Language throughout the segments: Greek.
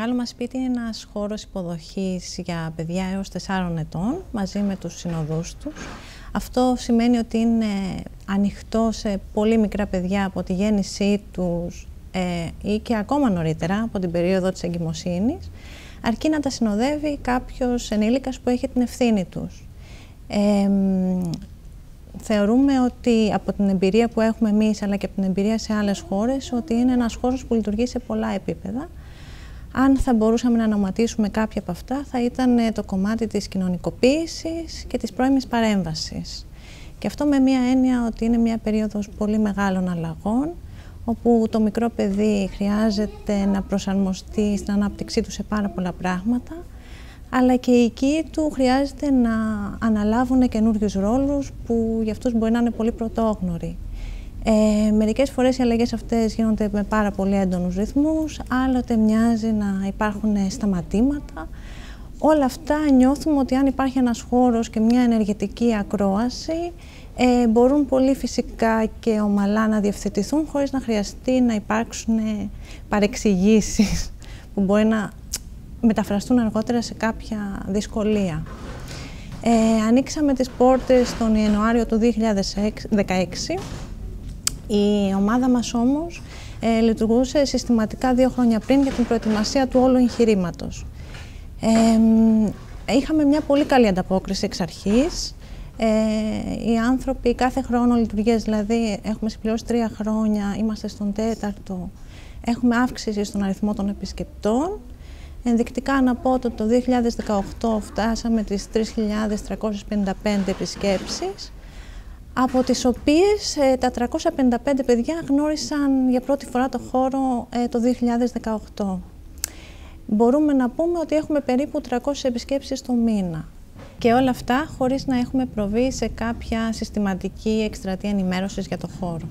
μεγάλο μας σπίτι είναι ένας χώρος υποδοχής για παιδιά έως 4 ετών, μαζί με τους συνοδούς τους. Αυτό σημαίνει ότι είναι ανοιχτό σε πολύ μικρά παιδιά από τη γέννησή τους ή και ακόμα νωρίτερα, από την περίοδο της εγκυμοσύνης, αρκεί να τα συνοδεύει κάποιος ενήλικας που έχει την ευθύνη τους. Θεωρούμε ότι από την εμπειρία που έχουμε εμείς, αλλά και από την εμπειρία σε άλλες χώρες, ότι είναι ένας χώρος που λειτουργεί σε πολλά επίπεδα. Αν θα μπορούσαμε να ονοματίσουμε κάποια από αυτά, θα ήταν το κομμάτι της κοινωνικοποίησης και της πρώιμης παρέμβασης. Και αυτό με μία έννοια ότι είναι μία περίοδος πολύ μεγάλων αλλαγών, όπου το μικρό παιδί χρειάζεται να προσαρμοστεί στην ανάπτυξή του σε πάρα πολλά πράγματα, αλλά και οι οικοί του χρειάζεται να αναλάβουν καινούριους ρόλους που για αυτούς μπορεί να είναι πολύ πρωτόγνωροι. Μερικές φορές οι αλλαγές αυτές γίνονται με πάρα πολύ έντονους ρυθμούς, άλλοτε μοιάζει να υπάρχουν σταματήματα. Όλα αυτά νιώθουμε ότι αν υπάρχει ένας χώρος και μια ενεργετική ακρόαση, μπορούν πολύ φυσικά και ομαλά να διευθετηθούν χωρίς να χρειαστεί να υπάρξουν παρεξηγήσεις που μπορεί να μεταφραστούν αργότερα σε κάποια δυσκολία. Ανοίξαμε τις πόρτες τον Ιανουάριο του 2016. Η ομάδα μας όμως λειτουργούσε συστηματικά 2 χρόνια πριν για την προετοιμασία του όλου εγχειρήματος. Είχαμε μια πολύ καλή ανταπόκριση εξ αρχής. Οι άνθρωποι κάθε χρόνο λειτουργίας, δηλαδή έχουμε συμπληρώσει 3 χρόνια, είμαστε στον 4ο, έχουμε αύξηση στον αριθμό των επισκεπτών. Ενδεικτικά να πω ότι το 2018 φτάσαμε τις 3.355 επισκέψεις, από τις οποίες τα 355 παιδιά γνώρισαν για πρώτη φορά το χώρο το 2018. Μπορούμε να πούμε ότι έχουμε περίπου 300 επισκέψεις το μήνα. Και όλα αυτά χωρίς να έχουμε προβεί σε κάποια συστηματική εκστρατεία ενημέρωσης για το χώρο.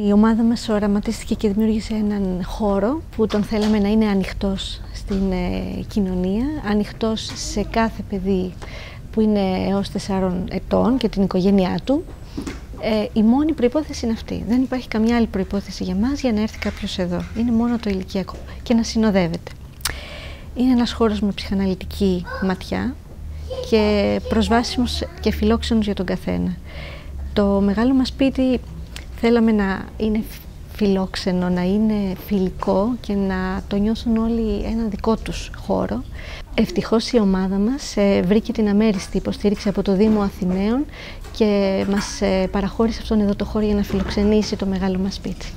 Η ομάδα μας οραματίστηκε και δημιούργησε έναν χώρο που τον θέλαμε να είναι ανοιχτός στην κοινωνία, ανοιχτός σε κάθε παιδί που είναι έως 4 ετών και την οικογένειά του. Η μόνη προϋπόθεση είναι αυτή. Δεν υπάρχει καμιά άλλη προϋπόθεση για μας για να έρθει κάποιος εδώ. Είναι μόνο το ηλικιακό και να συνοδεύεται. Είναι ένας χώρος με ψυχαναλυτική ματιά και προσβάσιμος και φιλόξενος για τον καθένα. Το μεγάλο μας σπίτι θέλαμε να είναι φιλόξενο, να είναι φιλικό και να το νιώθουν όλοι ένα δικό τους χώρο. Ευτυχώς η ομάδα μας βρήκε την αμέριστη υποστήριξη από το Δήμο Αθηναίων και μας παραχώρησε αυτόν εδώ το χώρο για να φιλοξενήσει το μεγάλο μας σπίτι.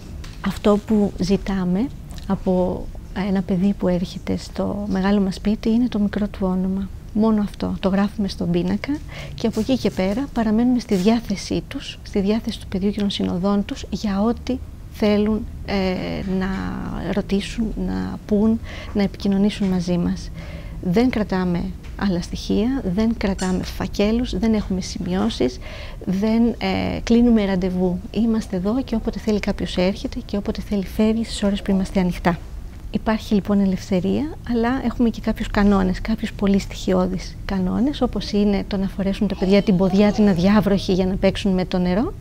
Αυτό που ζητάμε από ένα παιδί που έρχεται στο μεγάλο μας σπίτι είναι το μικρό του όνομα. Μόνο αυτό. Το γράφουμε στον πίνακα και από εκεί και πέρα παραμένουμε στη διάθεσή τους, στη διάθεση του παιδιού και των συνοδών τους για ό,τι θέλουν να ρωτήσουν, να πούν, να επικοινωνήσουν μαζί μας. Δεν κρατάμε άλλα στοιχεία, δεν κρατάμε φακέλους, δεν έχουμε σημειώσεις, δεν κλείνουμε ραντεβού. Είμαστε εδώ και όποτε θέλει κάποιος έρχεται και όποτε θέλει φεύγει στις ώρες που είμαστε ανοιχτά. Υπάρχει λοιπόν ελευθερία, αλλά έχουμε και κάποιους κανόνες, κάποιους πολύ στοιχειώδεις κανόνες, όπως είναι το να φορέσουν τα παιδιά την ποδιά την αδιάβροχη για να παίξουν με το νερό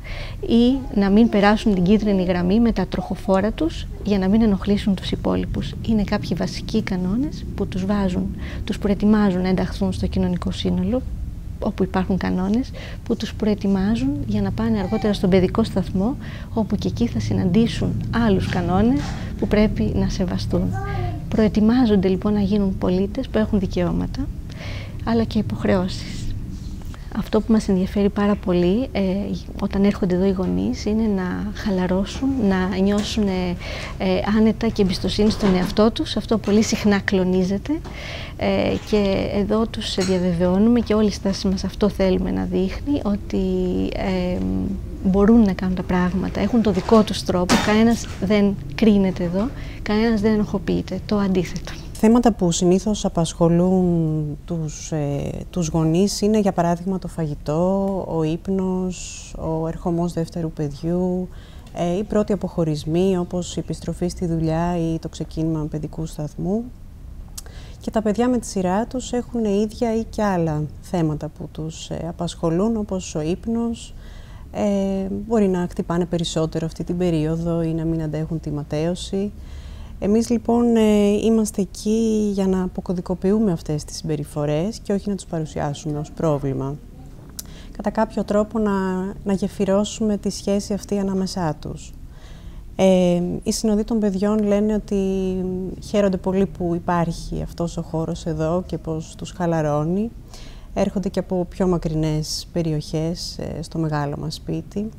ή να μην περάσουν την κίτρινη γραμμή με τα τροχοφόρα τους για να μην ενοχλήσουν τους υπόλοιπους. Είναι κάποιοι βασικοί κανόνες που τους βάζουν, τους προετοιμάζουν να ενταχθούν στο κοινωνικό σύνολο, όπου υπάρχουν κανόνες που τους προετοιμάζουν για να πάνε αργότερα στον παιδικό σταθμό, όπου και εκεί θα συναντήσουν άλλους κανόνες που πρέπει να σεβαστούν. Προετοιμάζονται λοιπόν να γίνουν πολίτες που έχουν δικαιώματα, αλλά και υποχρεώσεις. Αυτό που μας ενδιαφέρει πάρα πολύ όταν έρχονται εδώ οι γονείς είναι να χαλαρώσουν, να νιώσουν άνετα και εμπιστοσύνη στον εαυτό τους. Αυτό πολύ συχνά κλονίζεται και εδώ τους διαβεβαιώνουμε και όλη η στάση μας αυτό θέλουμε να δείχνει, ότι μπορούν να κάνουν τα πράγματα, έχουν το δικό τους τρόπο, κανένας δεν κρίνεται εδώ, κανένας δεν ενοχοποιείται, το αντίθετο. Θέματα που συνήθως απασχολούν τους γονείς είναι, για παράδειγμα, το φαγητό, ο ύπνος, ο ερχομός δεύτερου παιδιού, οι πρώτοι αποχωρισμοί, όπως η επιστροφή στη δουλειά ή το ξεκίνημα παιδικού σταθμού. Και τα παιδιά με τη σειρά τους έχουν ίδια ή και άλλα θέματα που τους απασχολούν, όπως ο ύπνος. Μπορεί να χτυπάνε περισσότερο αυτή την περίοδο ή να μην αντέχουν τη ματέωση. Εμείς λοιπόν είμαστε εκεί για να αποκωδικοποιούμε αυτές τις συμπεριφορές και όχι να τους παρουσιάσουμε ως πρόβλημα. Κατά κάποιο τρόπο να γεφυρώσουμε τη σχέση αυτή ανάμεσά τους. Οι συνοδοί των παιδιών λένε ότι χαίρονται πολύ που υπάρχει αυτός ο χώρος εδώ και πως τους χαλαρώνει. Έρχονται και από πιο μακρινές περιοχές στο μεγάλο μας σπίτι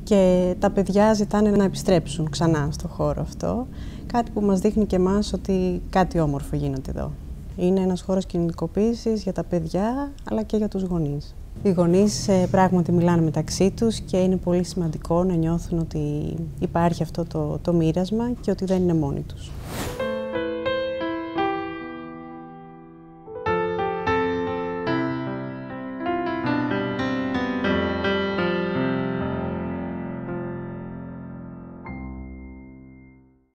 και τα παιδιά ζητάνε να επιστρέψουν ξανά στο χώρο αυτό, κάτι που μας δείχνει και εμάς ότι κάτι όμορφο γίνεται εδώ. Είναι ένας χώρος κινητικοποίησης για τα παιδιά αλλά και για τους γονείς. Οι γονείς πράγματι μιλάνε μεταξύ τους και είναι πολύ σημαντικό να νιώθουν ότι υπάρχει αυτό το μοίρασμα και ότι δεν είναι μόνοι τους.